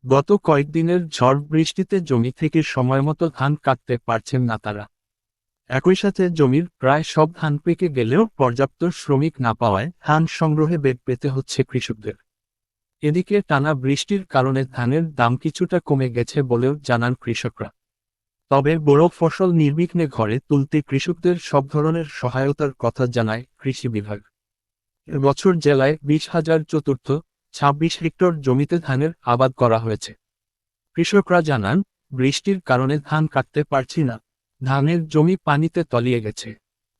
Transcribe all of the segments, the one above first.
গত কয়েকদিনের ঝড় বৃষ্টিতে জমি থেকে সময়মতো ধান কাটতে পারছেন না তারা। একই সাথে জমির প্রায় সব ধান পেকে গেলেও পর্যাপ্ত শ্রমিক না পাওয়ায় ধান সংগ্রহে বেগ পেতে হচ্ছে কৃষকদের। এদিকে টানা বৃষ্টির কারণে ধানের দাম কিছুটা কমে গেছে বলেও জানান কৃষকরা। তবে বড় ফসল নির্বিঘ্নে ঘরে তুলতে কৃষকদের সব ধরনের সহায়তার কথা জানায় কৃষি বিভাগ। এবছর জেলায় 20,000 চতুর্থ 26 হেক্টর জমিতে ধানের আবাদ করা হয়েছে। কৃষকরা জানান, বৃষ্টির কারণে ধান কাটতে পারছি না। ধানের জমি পানিতে তলিয়ে গেছে।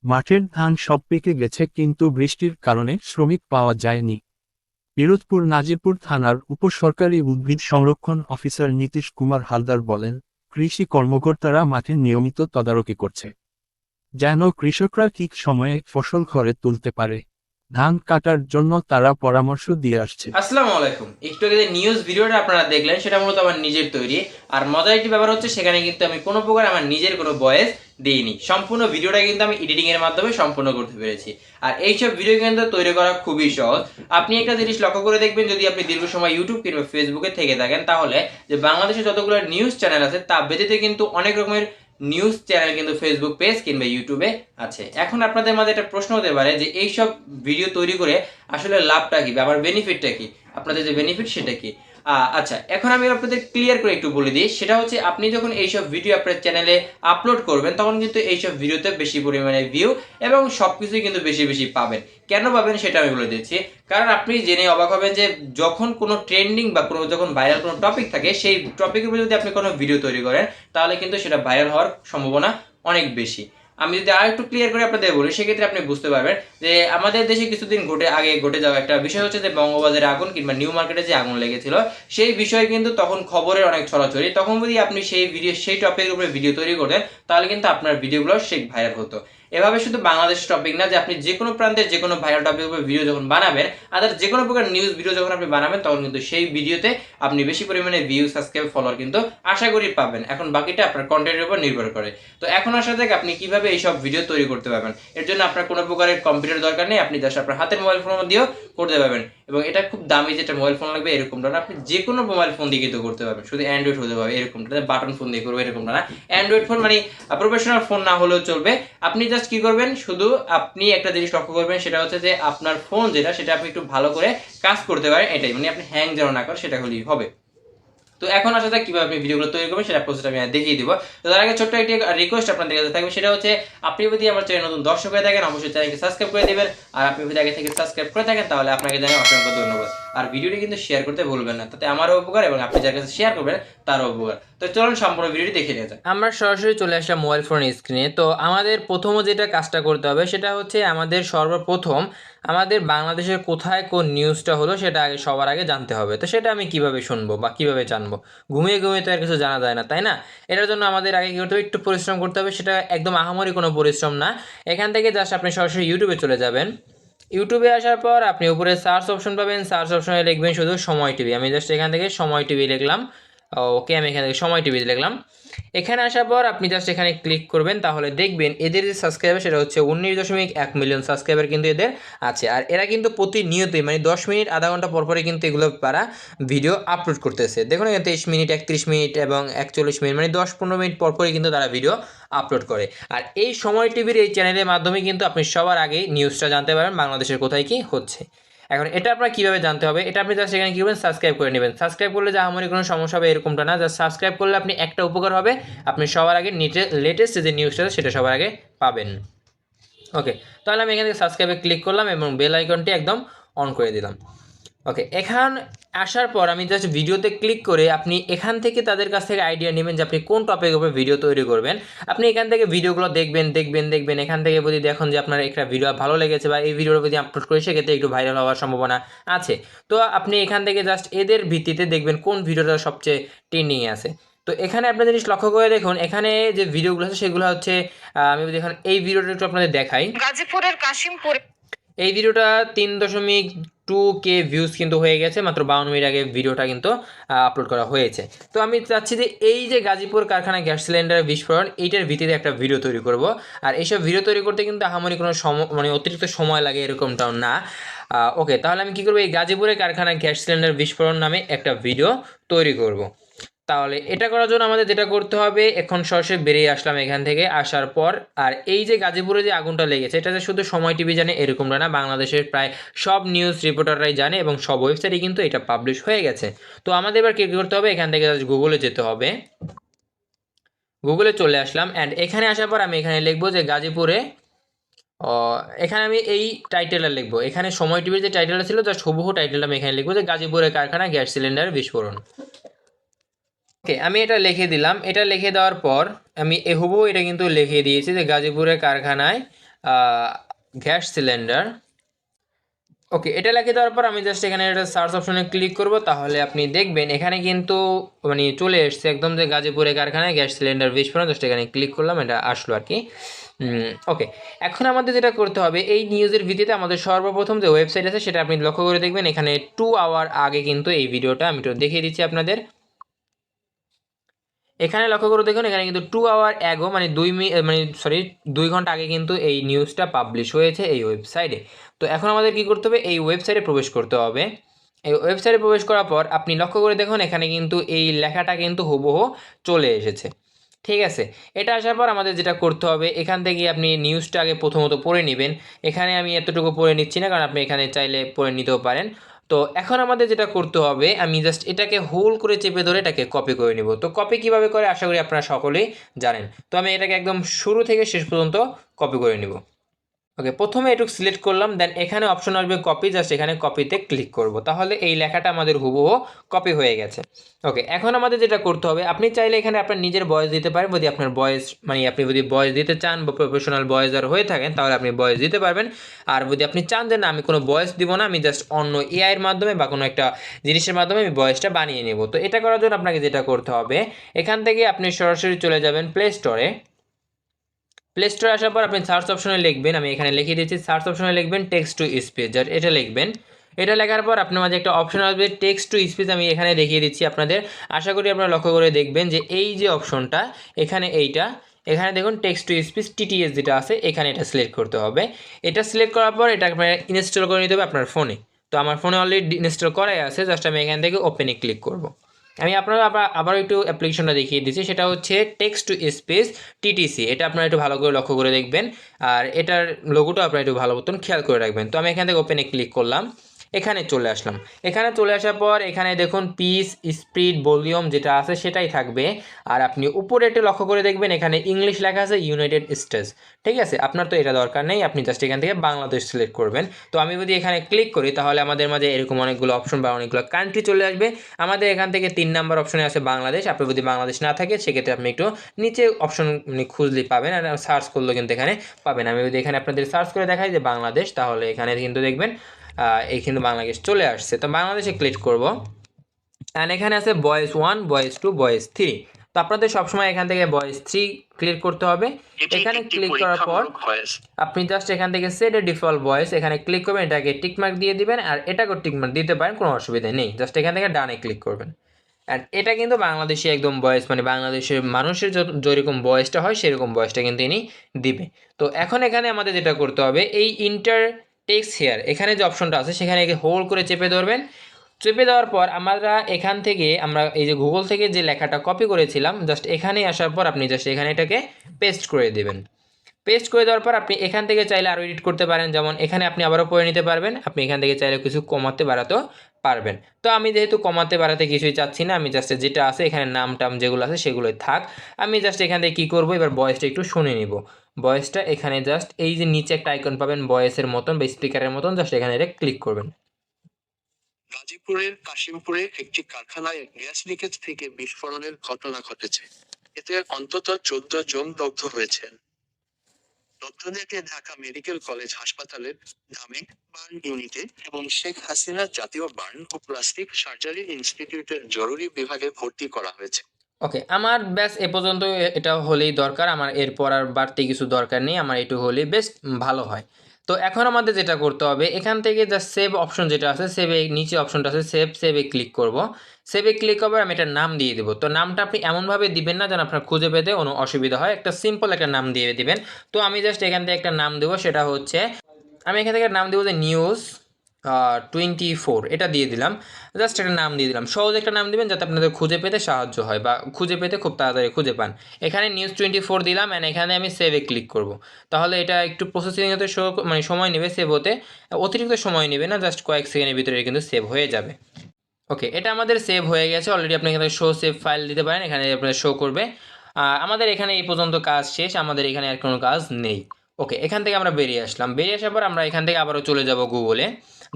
মাঠের ধান সব পেকে গেছে, কিন্তু বৃষ্টির কারণে শ্রমিক পাওয়া যায়নি। পিরোজপুর নাজিরপুর থানার উপসরকারি উদ্ভিদ সংরক্ষণ অফিসার নীতিশ কুমার হালদার বলেন, কৃষি কর্মকর্তারা মাঠে নিয়মিত তদারকি করছে, যেন কৃষকরা ঠিক সময়ে ফসল ঘরে তুলতে পারে। ধান কাটার জন্য তারা পরামর্শ দিয়ে আসছে। আসসালামু আলাইকুম। একটু আগে যে নিউজ ভিডিওটা আপনারা দেখলেন সেটা মূলত আমার নিজের তৈরি। আর মজার একটি ব্যাপার হচ্ছে, সেখানে কিন্তু আমি কোনো প্রকার আমার নিজের কোনো ভয়েস দিইনি। সম্পূর্ণ ভিডিওটা কিন্তু আমি এডিটিং এর মাধ্যমে সম্পূর্ণ করতে পেরেছি। আর এইসব ভিডিও কিন্তু তৈরি করা খুবই সহজ। আপনি একটা জিনিস লক্ষ্য করে দেখবেন, যদি আপনি দীর্ঘ সময় ইউটিউব কিংবা ফেসবুকে থেকে থাকেন, তাহলে যে বাংলাদেশে যতগুলো নিউজ চ্যানেল আছে তা ব্যতীত কিন্তু অনেক রকমের নিউজ চ্যানেল কিন্তু ফেসবুক পেজ কিংবা ইউটিউবে আছে। এখন আপনাদের মাঝে একটা প্রশ্ন হতে পারে যে এইসব ভিডিও তৈরি করে আসলে লাভটা কি বা আমার বেনিফিটটা কি, আপনাদের যে বেনিফিট সেটা কি। আচ্ছা, এখন আমি আপনাদের ক্লিয়ার করে একটু বলে দিই। সেটা হচ্ছে, আপনি যখন এইসব ভিডিও আপনার চ্যানেলে আপলোড করবেন, তখন কিন্তু এইসব ভিডিওতে বেশি পরিমাণে ভিউ এবং সবকিছুই কিন্তু বেশি বেশি পাবেন। কেন পাবেন সেটা আমি বলে দিচ্ছি। কারণ আপনি জেনে অবাক হবেন যে যখন কোনো ট্রেন্ডিং বা কোনো যখন ভাইরাল কোনো টপিক থাকে, সেই টপিকের উপর যদি আপনি কোনো ভিডিও তৈরি করেন, তাহলে কিন্তু সেটা ভাইরাল হওয়ার সম্ভাবনা অনেক বেশি। আমি যদি আর একটু ক্লিয়ার করে আপনাদের বলি, সেক্ষেত্রে আপনি বুঝতে পারবেন যে আমাদের দেশে কিছুদিন আগে ঘটে যাওয়া একটা বিষয় হচ্ছে যে বঙ্গবাজারে আগুন কিংবা নিউ মার্কেটে যে আগুন লেগেছিল, সেই বিষয়ে কিন্তু তখন খবরের অনেক ছড়াছড়ি। তখন যদি আপনি সেই টপিকের উপরে ভিডিও তৈরি করতেন, তাহলে কিন্তু আপনার ভিডিওগুলো সেই ভাইরাল হতো। এভাবে শুধু বাংলাদেশ টপিক না, যে আপনি যে কোনো প্রান্তের যে কোনো ভাইরাল টপিকের উপর ভিডিও যখন বানাবেন, আদার যে কোনো প্রকার নিউজ ভিডিও যখন আপনি বানাবেন, তখন কিন্তু সেই ভিডিওতে আপনি বেশি পরিমাণে ভিউ, সাবস্ক্রাইব, ফলোয়ার কিন্তু আশা করি পাবেন। এখন বাকিটা আপনার কন্টেন্টের উপর নির্ভর করে। তো এখন আসা যাক আপনি কিভাবে এইসব ভিডিও তৈরি করতে পারবেন। এর জন্য আপনার কোনো প্রকারের কম্পিউটার দরকার নেই, আপনি জাস্ট আপনার হাতের মোবাইল ফোন দিয়েও করতে পারবেন। এবং এটা খুব দামি যেটা মোবাইল ফোন লাগবে এরকমটা না, আপনি যে কোনো মোবাইল ফোন দিয়ে কিন্তু করতে পারবেন। শুধু অ্যান্ড্রয়েড হতে পারবে এরকমটা, বাটন ফোন দিয়ে করবে এরকমটা না। অ্যান্ড্রয়েড ফোন মানে প্রফেশনাল ফোন না হলেও চলবে। আপনি জাস্ট কি করবেন, শুধু আপনি একটা জিনিস লক্ষ্য করবেন, সেটা হচ্ছে যে আপনার ফোন যেটা, সেটা আপনি একটু ভালো করে কাজ করতে পারেন, এটাই। মানে আপনি হ্যাং যেন না করে, সেটা হলেই হবে। তো এখন আসা যাক কিভাবে আপনি ভিডিওগুলো তৈরি করবেন, সেটা প্রসেসটা আমি দেখিয়ে দিব। তো তার আগে ছোট্ট একটি রিকোয়েস্ট আপনাদের কাছে থাকবে, সেটা হচ্ছে আপনি যদি আমার চ্যানেল নতুন দর্শক হয়ে থাকেন, অবশ্যই চ্যানেলকে সাবস্ক্রাইব করে দিবেন। আর আপনি যদি আগে থেকে সাবস্ক্রাইব করে থাকেন, তাহলে আপনাকে জানাই অসংখ্য ধন্যবাদ। আর ভিডিওটি কিন্তু শেয়ার করতে ভুলবেন না, তাতে আমারও উপকার এবং আপনি যার কাছে শেয়ার করবেন তারও উপকার। তো চলুন সম্পূর্ণ ভিডিওটি দেখে নিয়ে যাক। আমরা সরাসরি চলে আসলাম মোবাইল ফোনের স্ক্রিনে। তো আমাদের প্রথম যেটা কাজটা করতে হবে, সেটা হচ্ছে আমাদের সর্বপ্রথম আমাদের বাংলাদেশের কোথায় কোন নিউজটা হলো সেটা আগে সবার আগে জানতে হবে। তো সেটা আমি কিভাবে শুনবো বা কিভাবে জানবো? ঘুমিয়ে ঘুমিয়ে তো আর কিছু জানা যায় না, তাই না? এটার জন্য আমাদের আগে কি করতে হবে, একটু পরিশ্রম করতে হবে। সেটা একদম আহামরি কোনো পরিশ্রম না। এখান থেকে জাস্ট আপনি সরাসরি ইউটিউবে চলে যাবেন। ইউটিউবে আসার পর আপনি উপরে সার্চ অপশন পাবেন, সার্চ অপশনে লিখবেন শুধু সময় টিভি। আমি জাস্ট এখান থেকে সময় টিভি লিখলাম। ওকে, আমি এখান থেকে সময় টিভি লিখলাম। এখানে আসার পর আপনি জাস্ট এখানে ক্লিক করবেন, তাহলে দেখবেন এদের যে সাবস্ক্রাইবার সেটা হচ্ছে 19.1 মিলিয়ন সাবস্ক্রাইবার কিন্তু এদের আছে। আর এরা কিন্তু প্রতিনিয়তই মানে 10 মিনিট আধা ঘন্টা পরপরই কিন্তু এগুলো তারা ভিডিও আপলোড করতেছে। দেখুন এখানে 23 মিনিট, 31 মিনিট এবং 41 মিনিট, মানে 10-15 মিনিট পরপরই কিন্তু তারা ভিডিও আপলোড করে। আর এই সময় টিভির এই চ্যানেলের মাধ্যমে কিন্তু আপনি সবার আগে নিউজটা জানতে পারবেন বাংলাদেশের কোথায় কি হচ্ছে। এখন এটা আপনার কীভাবে জানতে হবে, এটা আপনি জাস্ট এখানে কী করবেন, সাবস্ক্রাইব করে নেবেন। সাবস্ক্রাইব করলে যে আমারই কোনো সমস্যা হবে এরকমটা না, জাস্ট সাবস্ক্রাইব করলে আপনি একটা উপকার হবে, আপনি সবার আগে লেটেস্ট যে নিউজটা সেটা সবার আগে পাবেন। ওকে, তাহলে আমি এখান থেকে সাবস্ক্রাইবে ক্লিক করলাম এবং বেল আইকনটি একদম অন করে দিলাম। ওকে, এখান আসার পর আমি জাস্ট ভিডিওতে ক্লিক করে আপনি এখান থেকে তাদের কাছ থেকে আইডিয়া নেবেন যে আপনি কোন টপিকের উপর ভিডিও তৈরি করবেন। আপনি এখান থেকে ভিডিওগুলো দেখবেন। এখান থেকে যদি দেখুন যে আপনার একটা ভিডিও ভালো লেগেছে বা এই ভিডিওটা যদি আপলোড করে, সেক্ষেত্রে একটু ভাইরাল হওয়ার সম্ভাবনা আছে। তো আপনি এখান থেকে জাস্ট এদের ভিত্তিতে দেখবেন কোন ভিডিওটা সবচেয়ে ট্রেন্ডিংয়ে আছে। তো এখানে আপনার জিনিস লক্ষ্য করে দেখুন, এখানে যে ভিডিওগুলো আছে সেগুলো হচ্ছে আমি যদি এখন এই ভিডিওটা একটু আপনাদের দেখাই। গাজীপুরের কাশিমপুর এই ভিডিওটা 3.2K ভিউজ কিন্তু হয়ে গেছে, মাত্র 52 মিনিট আগে ভিডিওটা কিন্তু আপলোড করা হয়েছে। তো আমি চাচ্ছি যে এই যে গাজীপুর কারখানায় গ্যাস সিলিন্ডার বিস্ফোরণ, এইটার ভিত্তিতে একটা ভিডিও তৈরি করব। আর এইসব ভিডিও তৈরি করতে কিন্তু আহামরি কোনো মানে অতিরিক্ত সময় লাগে এরকমটাও না। ওকে, তাহলে আমি কি করবো, এই গাজীপুরে কারখানায় গ্যাস সিলিন্ডার বিস্ফোরণ নামে একটা ভিডিও তৈরি করব। তাহলে এটা করার জন্য আমাদের যেটা করতে হবে, এখন সরাসরি বেরিয়ে আসলাম এখান থেকে, আসার পর আর এই যে গাজীপুরে যে আগুনটা লেগেছে এটা যে শুধু সময় টিভি জানে এরকমটা না, বাংলাদেশের প্রায় সব নিউজ রিপোর্টাররাই জানে এবং সব ওয়েবসাইটে কিন্তু এটা পাবলিশ হয়ে গেছে। তো আমাদের এবার কী করতে হবে, এখান থেকে গুগলে যেতে হবে। গুগলে চলে আসলাম অ্যান্ড এখানে আসার পর আমি এখানে লিখবো যে গাজীপুরে, এখানে আমি এই টাইটেলটা লিখবো, এখানে সময় টিভির যে টাইটেলটা ছিল জাস্ট হুবহু টাইটেলটা আমি এখানে লিখবো যে গাজীপুরে কারখানা গ্যাস সিলিন্ডার বিস্ফোরণ। ওকে, আমি এটা লিখে দিলাম। এটা লিখে দেওয়ার পর আমি হুবহু এটা কিন্তু লিখে দিয়েছি যে গাজীপুরে কারখানায় গ্যাস সিলিন্ডার। ওকে, এটা লিখে দেওয়ার পর আমি জাস্ট এখানে একটা সার্চ অপশনে ক্লিক করব, তাহলে আপনি দেখবেন এখানে কিন্তু মানে চলে এসছে একদম যে গাজীপুরে কারখানায় গ্যাস সিলিন্ডার বিস্ফোরণ, জাস্ট এখানে ক্লিক করলাম, এটা আসলো আর কি। ওকে, এখন আমাদের যেটা করতে হবে, এই নিউজের ভিত্তিতে আমাদের সর্বপ্রথম যে ওয়েবসাইট আছে সেটা আপনি লক্ষ্য করে দেখবেন, এখানে 2 আওয়ার আগে কিন্তু এই ভিডিওটা আমি একটু দেখিয়ে দিচ্ছি আপনাদের। এখানে লক্ষ্য করে দেখুন, এখানে কিন্তু 2 আওয়ার অ্যাগো মানে 2 ঘন্টা আগে কিন্তু এই নিউজটা পাবলিশ হয়েছে এই ওয়েবসাইটে। তো এখন আমাদের কি করতে হবে, এই ওয়েবসাইটে প্রবেশ করতে হবে। এই ওয়েবসাইটে প্রবেশ করার পর আপনি লক্ষ্য করে দেখুন এখানে কিন্তু এই লেখাটা কিন্তু হুবহু চলে এসেছে। ঠিক আছে, এটা আসার পর আমাদের যেটা করতে হবে, এখান থেকে আপনি নিউজটা আগে প্রথমত পড়ে নেবেন। এখানে আমি এতটুকু পড়ে নিচ্ছি না, কারণ আপনি এখানে চাইলে পড়ে নিতেও পারেন। তো এখন আমাদের যেটা করতে হবে, আমি জাস্ট এটাকে হোল করে চেপে ধরে এটাকে কপি করে নিব। তো কপি কিভাবে করে আশা করি আপনারা সকলেই জানেন। তো আমি এটাকে একদম শুরু থেকে শেষ পর্যন্ত কপি করে নিব। ওকে, প্রথমে এটুকু সিলেক্ট করলাম, দেন এখানে অপশন আসবে কপি, জাস্ট এখানে কপিতে ক্লিক করব, তাহলে এই লেখাটা আমাদের হুবহু কপি হয়ে গেছে। ওকে, এখন আমাদের যেটা করতে হবে, আপনি চাইলে এখানে আপনার নিজের ভয়েস দিতে পারেন, যদি আপনার ভয়েস মানে আপনি যদি ভয়েস দিতে চান বা প্রফেশনাল ভয়েসার হয়ে থাকেন তাহলে আপনি ভয়েস দিতে পারবেন। আর যদি আপনি চান যে না আমি কোনো ভয়েস দিব না, আমি জাস্ট অন্য এআইয়ের মাধ্যমে বা কোনো একটা জিনিসের মাধ্যমে আমি ভয়েসটা বানিয়ে নেব। তো এটা করার জন্য আপনাকে যেটা করতে হবে, এখান থেকে আপনি সরাসরি চলে যাবেন প্লে স্টোরে। প্লে স্টোরে আসার পর আপনি সার্চ অপশনে লিখবেন, আমি এখানে লিখে দিচ্ছি, সার্চ অপশনে লিখবেন টেক্সট টু স্পিচ, যার এটা লিখবেন। এটা লেখার পর আপনার মাঝে একটা অপশন আসবে টেক্সট টু স্পিচ, আমি এখানে দেখিয়ে দিচ্ছি আপনাদের। আশা করি আপনারা লক্ষ্য করে দেখবেন যে এই যে অপশনটা এখানে, এইটা এখানে দেখুন টেক্সট টু স্পিচ টিটিএস যেটা আছে এখানে এটা সিলেক্ট করতে হবে। এটা সিলেক্ট করার পর এটা আপনার ইনস্টল করে নিতে হবে আপনার ফোনে। তো আমার ফোনে অলরেডি ইনস্টল করাই আছে, জাস্ট আমি এখান থেকে ওপেনে ক্লিক করব। আমি আপনারা আবার একটু অ্যাপ্লিকেশনটা দেখিয়ে দিচ্ছি, সেটা হচ্ছে টেক্সট টু স্পেস টিটিসি। এটা আপনারা একটু ভালো করে লক্ষ্য করে দেখবেন, আর এটার লোগোটা আপনারা একটু ভালো মতন খেয়াল করে রাখবেন। তো আমি এখান থেকে ওপেনে ক্লিক করলাম, এখানে চলে আসলাম। এখানে চলে আসার পর এখানে দেখুন পিচ, স্পিড, ভলিউম যেটা আছে সেটাই থাকবে। আর আপনি উপরে একটু লক্ষ্য করে দেখবেন এখানে ইংলিশ লেখা আছে ইউনাইটেড স্টেটস। ঠিক আছে, আপনার তো এটা দরকার নেই, আপনি জাস্ট এখান থেকে বাংলাদেশ সিলেক্ট করবেন। তো আমি যদি এখানে ক্লিক করি তাহলে আমাদের মাঝে এরকম অনেকগুলো অপশন বা অনেকগুলো কান্ট্রি চলে আসবে। আমাদের এখান থেকে 3 নাম্বার অপশনে আছে বাংলাদেশ। আপনি যদি বাংলাদেশ না থাকে সেক্ষেত্রে আপনি একটু নিচে অপশন খুঁজলেই পাবেন, আর সার্চ করলেও কিন্তু এখানে পাবেন। আমি যদি এখানে আপনাদের সার্চ করে দেখাই যে বাংলাদেশ, তাহলে এখানে কিন্তু দেখবেন এই কিন্তু বাংলাদেশ চলে আসছে। তো বাংলাদেশে ক্লিক করব, অ্যান্ড এখানে আছে ভয়েস 1, ভয়েস 2, ভয়েস 3। তো আপনাদের সবসময় এখান থেকে ভয়েস 3 ক্লিক করতে হবে। এখানে ক্লিক করার পর আপনি জাস্ট এখান থেকে সেট এ ডিফল্ট ভয়েস এখানে ক্লিক করবেন, এটাকে টিকমার্ক দিয়ে দিবেন, আর এটাকেও টিকমার্ক দিতে পারেন, কোনো অসুবিধা নেই। জাস্ট এখান থেকে ডানে ক্লিক করবেন। অ্যান্ড এটা কিন্তু বাংলাদেশি একদম ভয়েস, মানে বাংলাদেশের মানুষের যেরকম ভয়েসটা হয় সেরকম ভয়েসটা কিন্তু ইনি দিবে। তো এখন এখানে আমাদের যেটা করতে হবে, এই ইন্টার টেক্সট হেয়ার এখানে যে অপশনটা আছে সেখানে হোল্ড করে চেপে ধরবেন। চেপে দেওয়ার পর আমরা এখান থেকে আমরা এই যে গুগল থেকে যে লেখাটা কপি করেছিলাম জাস্ট এখানে আসার পর আপনি জাস্ট এখানে এটাকে পেস্ট করে দেবেন। পেস্ট করে দেওয়ার পর আপনি এখান থেকে চাইলে আরও এডিট করতে পারেন, যেমন এখানে আপনি আবারও পড়ে নিতে পারবেন, আপনি এখান থেকে চাইলে কিছু কমাতে বাড়াতেও পারবেন। তো আমি যেহেতু কমাতে বাড়াতে কিছুই চাচ্ছি না, আমি জাস্ট যেটা আছে এখানে নাম টাম যেগুলো আছে সেগুলোই থাক। আমি জাস্ট এখান থেকে কী করবো, এবার ভয়েসটা একটু শুনে নিব। ভয়েসটা এখানে জাস্ট এই যে নিচে একটা আইকন পাবেন ভয়েসের মতন বা স্পিকারের মতন, জাস্ট এখানে এটা ক্লিক করবেন। গাজীপুরের কাশিমপুরে একটি কারখানায় গ্যাস লিকেজ থেকে বিস্ফোরণের ঘটনা ঘটেছে। এতে অন্তত 14 জন দগ্ধ হয়েছেন। দগ্ধদেরকে ঢাকা মেডিকেল কলেজ হাসপাতালের ধামেক বার্ন ইউনিটে এবং শেখ হাসিনা জাতীয় বার্ন ও প্লাস্টিক সার্জারি ইনস্টিটিউটের জরুরি বিভাগে ভর্তি করা হয়েছে। ওকে, আমার ব্যাস এ পর্যন্ত এটা হলেই দরকার, আমার এরপর আর বাড়তি কিছু দরকার নেই, আমার এটু হলেই বেশ ভালো হয়। তো এখন আমাদের যেটা করতে হবে, এখান থেকে জাস্ট সেভ অপশন যেটা আছে, সেভে নিচে অপশনটা আছে সেভে ক্লিক করব। সেভে ক্লিক করবে, আমি একটা নাম দিয়ে দেবো। তো নামটা আপনি এমনভাবে দিবেন না যেন আপনার খুঁজে পেতে কোনো অসুবিধা হয়, একটা সিম্পল একটা নাম দিয়ে দিবেন। তো আমি জাস্ট এখান থেকে একটা নাম দেবো, সেটা হচ্ছে আমি এখান থেকে নাম দেবো যে নিউজ 24 এটা দিয়ে দিলাম, জাস্ট একটা নাম দিয়ে দিলাম, সহজ একটা নাম দিবেন যাতে আপনাদের খুঁজে পেতে সাহায্য হয় বা খুঁজে পেতে খুব তাড়াতাড়ি খুঁজে পান। এখানে নিউজ 24 দিলাম অ্যান্ড এখানে আমি সেভে ক্লিক করব। তাহলে এটা একটু প্রসেসিং হতে মানে সময় নেবে, সেভ হতে অতিরিক্ত সময় নেবে না, জাস্ট কয়েক সেকেন্ডের ভিতরে কিন্তু সেভ হয়ে যাবে। ওকে, এটা আমাদের সেভ হয়ে গেছে অলরেডি। আপনি এখানে শো সেভ ফাইল দিতে পারেন, এখানে আপনার শো করবে। আমাদের এখানে এই পর্যন্ত কাজ শেষ, আমাদের এখানে আর কোনো কাজ নেই। ওকে, এখান থেকে আমরা বেরিয়ে আসলাম, বেরিয়ে আসার পর আমরা এখান থেকে আবারও চলে যাব গুগলে,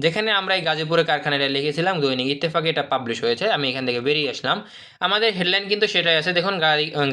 যেখানে আমরা এই গাজীপুরের কারখানাটা লিখেছিলাম, দৈনিক ইত্তেফাকে এটা পাবলিশ হয়েছে। আমি এখান থেকে বেরিয়ে আসলাম, আমাদের হেডলাইন কিন্তু সেটাই আছে, দেখুন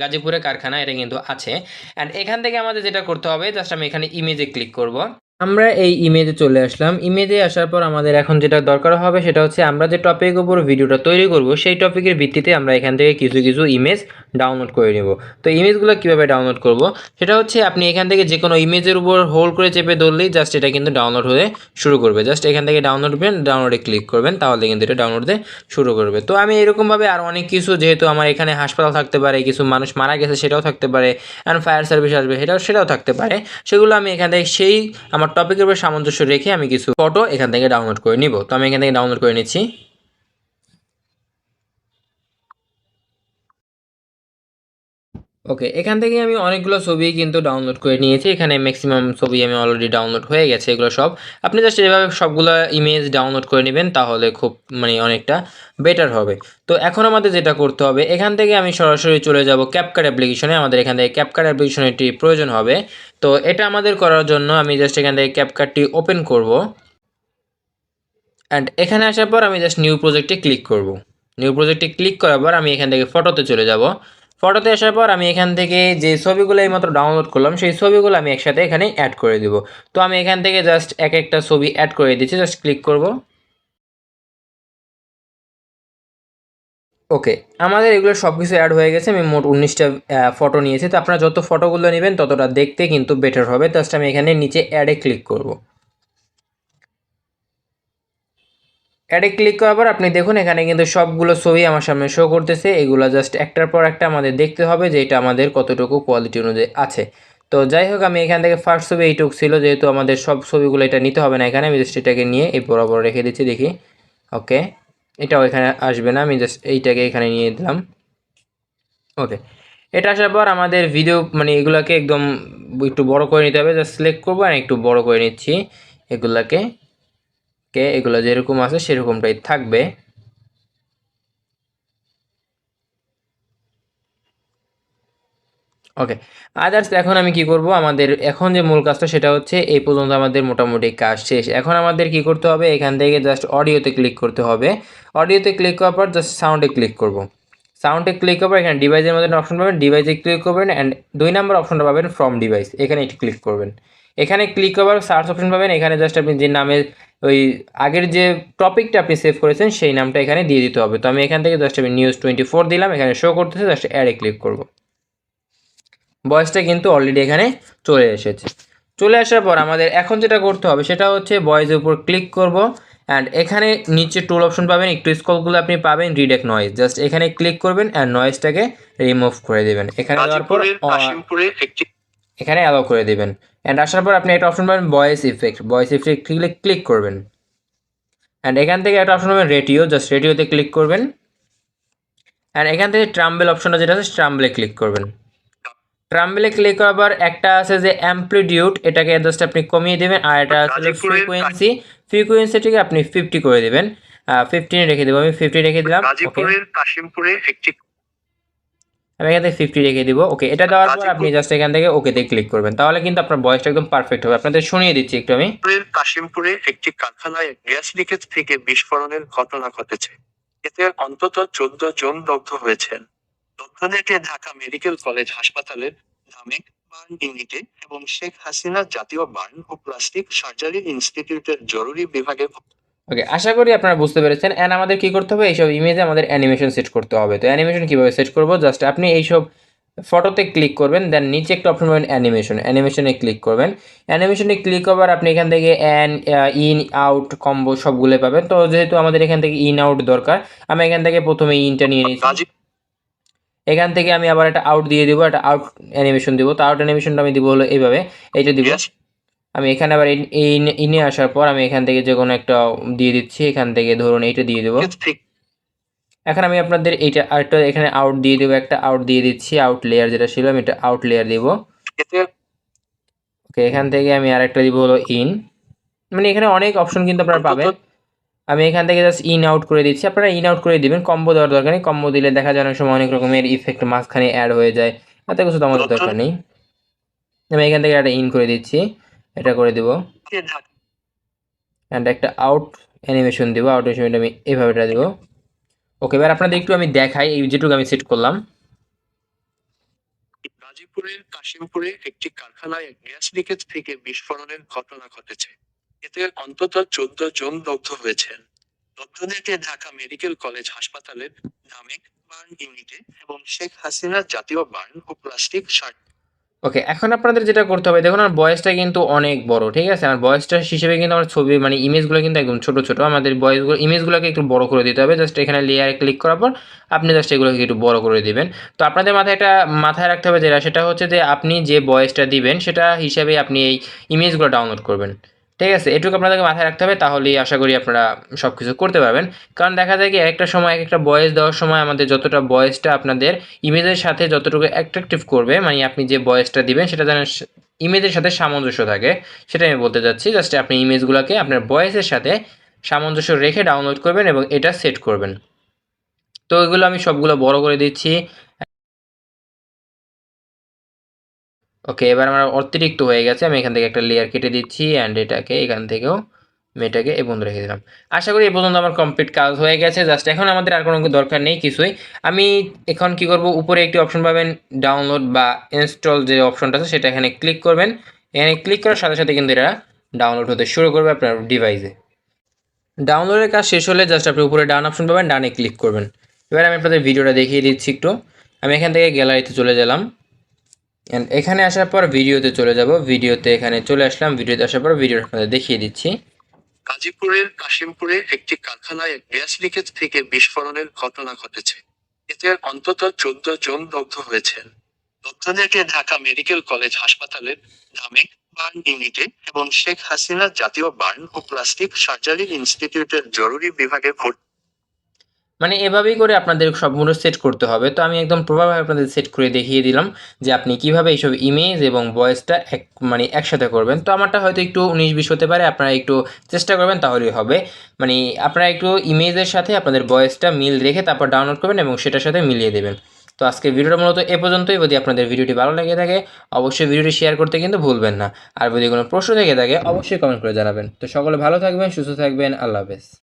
গাজীপুরের কারখানা এটা কিন্তু আছে। অ্যান্ড এখান থেকে আমাদের যেটা করতে হবে, জাস্ট আমি এখানে ইমেজে ক্লিক করব। আমরা এই ইমেজে চলে আসলাম, ইমেজে আসার পর আমাদের এখন যেটা দরকার হবে সেটা হচ্ছে আমরা যে টপিকের উপর ভিডিওটা তৈরি করব সেই টপিকের ভিত্তিতে আমরা এখান থেকে কিছু কিছু ইমেজ ডাউনলোড করে নেব। তো ইমেজগুলো কীভাবে ডাউনলোড করব সেটা হচ্ছে আপনি এখান থেকে যে কোনো ইমেজের উপর হোল্ড করে চেপে ধরলেই জাস্ট এটা কিন্তু ডাউনলোড হতে শুরু করবে। জাস্ট এখান থেকে ডাউনলোড করবেন, ডাউনলোডে ক্লিক করবেন, তাহলে কিন্তু এটা ডাউনলোড হতে শুরু করবে। তো আমি এরকমভাবে আর অনেক কিছু, যেহেতু আমার এখানে হাসপাতাল থাকতে পারে, কিছু মানুষ মারা গেছে সেটাও থাকতে পারে, অ্যান্ড ফায়ার সার্ভিস আসবে সেটাও থাকতে পারে, সেগুলো আমি এখান থেকে সেই আমার টপিকের উপর সামঞ্জস্য রেখে আমি কিছু ফটো এখান থেকে ডাউনলোড করে নিব। তো আমি এখান থেকে ডাউনলোড করে নিচ্ছি। ওকে, এখান থেকে আমি অনেকগুলো ছবি কিন্তু ডাউনলোড করে নিয়েছি, এখানে ম্যাক্সিমাম ছবি আমি অলরেডি ডাউনলোড হয়ে গেছে এগুলো সব। আপনি জাস্ট এভাবে সবগুলো ইমেজ ডাউনলোড করে নেবেন, তাহলে খুব মানে অনেকটা বেটার হবে। তো এখন আমাদের যেটা করতে হবে, এখান থেকে আমি সরাসরি চলে যাব ক্যাপকাট অ্যাপ্লিকেশনে। আমাদের এখান থেকে ক্যাপকাট অ্যাপ্লিকেশনটি প্রয়োজন হবে। তো এটা আমাদের করার জন্য আমি জাস্ট এখান থেকে ক্যাপকাটটি ওপেন করব, অ্যান্ড এখানে আসার পর আমি জাস্ট নিউ প্রজেক্টে ক্লিক করব। নিউ প্রজেক্টে ক্লিক করার পর আমি এখান থেকে ফটোতে চলে যাব। ফটোতে আসার পর আমি এখান থেকে যে ছবিগুলো এইমাত্র ডাউনলোড করলাম সেই ছবিগুলো আমি একসাথে এখানে অ্যাড করে দিব। তো আমি এখান থেকে জাস্ট এক একটা ছবি অ্যাড করে দিচ্ছি, জাস্ট ক্লিক করব। ওকে, আমাদের এগুলো সব কিছু অ্যাড হয়ে গেছে। আমি মোট 19টা ফটো নিয়েছি। তো আপনারা যত ফটোগুলো নেবেন ততটা দেখতে কিন্তু বেটার হবে। জাস্ট আমি এখানে নিচে অ্যাডে ক্লিক করব। অ্যাডে ক্লিক করার পর আপনি দেখুন এখানে কিন্তু সবগুলো ছবি আমার সামনে শো করতেছে। এগুলো জাস্ট একটার পর একটা আমাদের দেখতে হবে যে এটা আমাদের কতটুকু কোয়ালিটি অনুযায়ী আছে। তো যাই হোক, আমি এখান থেকে ফার্স্ট ছবি এইটুক ছিল, যেহেতু আমাদের সব ছবিগুলো এটা নিতে হবে না, এখানে আমি জাস্ট এটাকে নিয়ে এই বরাবর রেখে দিচ্ছি, দেখি। ওকে, এটাও এখানে আসবে না, আমি জাস্ট এইটাকে এখানে নিয়ে দিলাম। ওকে, এটা আসার পর আমাদের ভিডিও মানে এগুলাকে একদম একটু বড় করে নিতে হবে। জাস্ট সিলেক্ট করবো আর একটু বড় করে নিচ্ছি এগুলাকে। এগুলো যেরকম আছে সেরকমটাই থাকবে। ওকে, আদার্স এখন আমি কি করব, আমাদের এখন যে মূল কাজটা সেটা হচ্ছে এই পর্যন্ত আমাদের মোটামুটি কাজ শেষ। এখন আমাদের কি করতে হবে, এখান থেকে জাস্ট অডিওতে ক্লিক করতে হবে। অডিওতে ক্লিক করার পর জাস্ট সাউন্ডে ক্লিক করব। সাউন্ডে ক্লিক করার পর এখানে ডিভাইসের মধ্যে অপশন পাবেন, ডিভাইসে ক্লিক করবেন, অ্যান্ড 2 নম্বর অপশনটা পাবেন ফ্রম ডিভাইস, এখানে একটু ক্লিক করবেন। এখানে ক্লিক করার সার্চ অপশন পাবেন, এখানে জাস্ট আপনি যে নামের ওই আগের যে টপিকটা আপনি সেভ করেছেন সেই নামটা এখানে দিয়ে দিতে হবে। তো আমি এখান থেকে জাস্ট আমি নিউজ 24 দিলাম, এখানে শো করতেছে, জাস্ট অ্যাডে ক্লিক করব। ভয়েসটা কিন্তু অলরেডি এখানে চলে এসেছে। চলে আসার পর আমাদের এখন যেটা করতে হবে সেটা হচ্ছে ভয়েসের উপর ক্লিক করব, অ্যান্ড এখানে নিচে টুল অপশন পাবেন, একটু স্ক্রল আপনি পাবেন রিডেক্ট নয়েজ, জাস্ট এখানে ক্লিক করবেন অ্যান্ড নয়েজটাকে রিমুভ করে দেবেন। এখানে দেওয়ার পর এখানে অ্যালাউ করে দেবেন, অ্যান্ড আসার পর আপনি একটা অপশন পাবেন voice effect, voice effect click করবেন, অ্যান্ড এখান থেকে একটা অপশন পাবেন রেডিও, জাস্ট রেডিওতে ক্লিক করবেন, অ্যান্ড এখান থেকে ট্রাম্বেল অপশনটা যেটা আছে ট্রাম্বেলে ক্লিক করবেন। ট্রাম্বেলে ক্লিক করার পর একটা আছে যে অ্যাম্প্লিটিউড, এটাকে জাস্ট আপনি কমিয়ে দেবেন, আর এটা আছে ফ্রিকোয়েন্সিটিকে আপনি 50 করে দেবেন। 15 রেখে দেবো, আমি 50 রেখে দিলাম। আমি এখান থেকে 50 রেখে দিব। ওকে, এটা দেওয়ার পর আপনি জাস্ট এখান থেকে ওকেতে ক্লিক করবেন, তাহলে কিন্তু আপনার ভয়েসটা একদম পারফেক্ট হবে। আপনাদের শুনিয়ে দিচ্ছি একটু আমি। কাশিমপুরে একটি কারখানায় গ্যাস লিকেজ থেকে বিস্ফোরণের ঘটনা ঘটেছে। এতে অন্তত 14 জন দগ্ধ হয়েছেন। দগ্ধদেরকে ঢাকা মেডিকেল কলেজ হাসপাতালের ধামেক বার্ন ইউনিটে এবং শেখ হাসিনা জাতীয় বার্ন ও প্লাস্টিক সার্জারি ইনস্টিটিউটের জরুরি বিভাগে। ওকে, আশা করি আপনারা বুঝতে পেরেছেন। অ্যান্ড আমাদের কি করতে হবে, এইসব ইমেজে আমাদের অ্যানিমেশন সেট করতে হবে। তো অ্যানিমেশন কীভাবে সেট করবো, জাস্ট আপনি এইসব ফটোতে ক্লিক করবেন, দেন নিচে একটা অপশন পাবেন অ্যানিমেশনে ক্লিক করবেন। অ্যানিমেশনে ক্লিক করার আপনি এখান থেকে ইন আউট কম্বো সবগুলো পাবেন। তো যেহেতু আমাদের এখান থেকে ইন আউট দরকার, আমি এখান থেকে প্রথমে ইনটা নিয়ে নিচ্ছি। এখান থেকে আমি আবার একটা আউট দিয়ে দিব, একটা আউট অ্যানিমেশন দিব। তো আউট অ্যানিমেশনটা আমি দিব হলো এইভাবে, এইটা দিব। আমি এখানে আবার ইনে আসার পর আমি এখান থেকে যে কোনো একটা দিয়ে দিচ্ছি, এখান থেকে ধরুন এইটা দিয়ে দেবো। এখন আমি আপনাদের এইটা আরেকটা এখানে আউট দিয়ে দেবো, একটা আউট দিয়ে দিচ্ছি, আউট লেয়ার যেটা ছিল আমি এটা আউট লেয়ার দিব। ওকে, এখান থেকে আমি আরেকটা দিব হলো ইন। মানে এখানে অনেক অপশন কিন্তু আপনারা পাবেন। আমি এখান থেকে জাস্ট ইন আউট করে দিচ্ছি, আপনারা ইন আউট করে দিবেন, কম্বো দেওয়ার দরকার নেই। কম্বো দিলে দেখা যায় অনেক সময় অনেক রকমের ইফেক্ট মাঝখানে অ্যাড হয়ে যায়, এত কিছু তো আমাদের দরকার নেই। আমি এখান থেকে একটা ইন করে দিচ্ছি, এটা করে দিব, অ্যান্ড একটা আউট অ্যানিমেশন দিব। আউট অ্যানিমেশনটা আমি এইভাবে এটা দিব। ওকে, এবার আপনাদের একটু আমি দেখাই এই যেটুকু আমি সেট করলাম। গাজীপুরের কাশিমপুরে একটি কারখানায় গ্যাস লিকেজ থেকে বিস্ফোরণের ঘটনা ঘটেছে। এতে অন্তত 14 জন দগ্ধ হয়েছেন। দগ্ধদেরকে ঢাকা মেডিকেল কলেজ হাসপাতালের ঢামেক বার্ন ইউনিটে এবং শেখ হাসিনা জাতীয় বার্ন ও প্লাস্টিক সার্ট। ওকে, এখন আপনাদের যেটা করতে হবে, দেখুন আমার বয়সটা কিন্তু অনেক বড়, ঠিক আছে? আমার বয়সটা হিসেবে কিন্তু আমার ছবি মানে ইমেজগুলো কিন্তু একদম ছোট ছোট। আমাদের বয়সগুলো ইমেজগুলোকে একটু বড় করে দিতে হবে। জাস্ট এখানে লেয়ারে ক্লিক করার পর আপনি জাস্ট এগুলোকে একটু বড় করে দিবেন। তো আপনাদের মাথায় রাখতে হবে যেটা, সেটা হচ্ছে যে আপনি যে বয়সটা দিবেন সেটা হিসাবে আপনি এই ইমেজগুলো ডাউনলোড করবেন, ঠিক আছে? এটুকু আপনাদেরকে মাথায় রাখতে হবে, তাহলেই আশা করি আপনারা সব কিছু করতে পারবেন। কারণ দেখা যায় কি একটা সময় এক একটা বয়স দেওয়ার সময় আমাদের যতটা বয়সটা আপনাদের ইমেজের সাথে যতটুকু অ্যাট্রাকটিভ করবে, মানে আপনি যে বয়সটা দিবেন সেটা যেন ইমেজের সাথে সামঞ্জস্য থাকে, সেটা আমি বলতে চাচ্ছি। জাস্ট আপনি ইমেজগুলোকে আপনার বয়সের সাথে সামঞ্জস্য রেখে ডাউনলোড করবেন এবং এটা সেট করবেন। তো এগুলো আমি সবগুলো বড় করে দিচ্ছি। ওকে, এবার আমার অতিরিক্ত হয়ে গেছে, আমি এখান থেকে একটা লেয়ার কেটে দিচ্ছি, অ্যান্ড এটাকে এখান থেকেও মেয়েটাকে এই বন্ধ রেখে দিলাম। আশা করি এই পর্যন্ত আমার কমপ্লিট কাজ হয়ে গেছে। জাস্ট এখন আমাদের আর কোনো দরকার নেই কিছুই। আমি এখন কি করব, উপরে একটি অপশন পাবেন ডাউনলোড বা ইনস্টল, যে অপশনটা আছে সেটা এখানে ক্লিক করবেন। এখানে ক্লিক করার সাথে সাথে কিন্তু এটা ডাউনলোড হতে শুরু করবে আপনার ডিভাইসে। ডাউনলোডের কাজ শেষ হলে জাস্ট আপনি উপরে ডান অপশন পাবেন, ডানে ক্লিক করবেন। এবার আমি আপনাদের ভিডিওটা দেখিয়ে দিচ্ছি একটু। আমি এখান থেকে গ্যালারিতে চলে গেলাম, অ্যান্ড এখানে আসার পর ভিডিওতে চলে যাব। ভিডিওতে এখানে চলে আসলাম, ভিডিওতে আসার পর ভিডিও আপনাদের দেখিয়ে দিচ্ছি। গাজীপুরের কাশিমপুরে একটি কারখানায় গ্যাস লিকেজ থেকে বিস্ফোরণের ঘটনা ঘটেছে। এতে অন্তত 14 জন দগ্ধ হয়েছেন। দগ্ধদেরকে ঢাকা মেডিকেল কলেজ হাসপাতালের ঢামেক বার্ন ইউনিটে এবং শেখ হাসিনা জাতীয় বার্ন ও প্লাস্টিক সার্জারি ইনস্টিটিউটের জরুরি বিভাগে ভর্তি। মানে এভাবেই করে আপনাদের সবগুলো সেট করতে হবে। তো আমি একদম প্রপারভাবে আপনাদের সেট করে দেখিয়ে দিলাম যে আপনি কিভাবে এইসব ইমেজ এবং ভয়েসটা মানে একসাথে করবেন। তো আমারটা হয়তো একটু 19-20 হতে পারে, আপনারা একটু চেষ্টা করবেন তাহলেই হবে। মানে আপনারা একটু ইমেজের সাথে আপনাদের ভয়েসটা মিল রেখে তারপর ডাউনলোড করবেন এবং সেটার সাথে মিলিয়ে দেবেন। তো আজকের ভিডিওটা মূলত এ পর্যন্তই। যদি আপনাদের ভিডিওটি ভালো লেগে থাকে অবশ্যই ভিডিওটি শেয়ার করতে কিন্তু ভুলবেন না। আর যদি কোনো প্রশ্ন থেকে থাকে অবশ্যই কমেন্ট করে জানাবেন। তো সকলে ভালো থাকবেন, সুস্থ থাকবেন, আল্লাহ হাফেজ।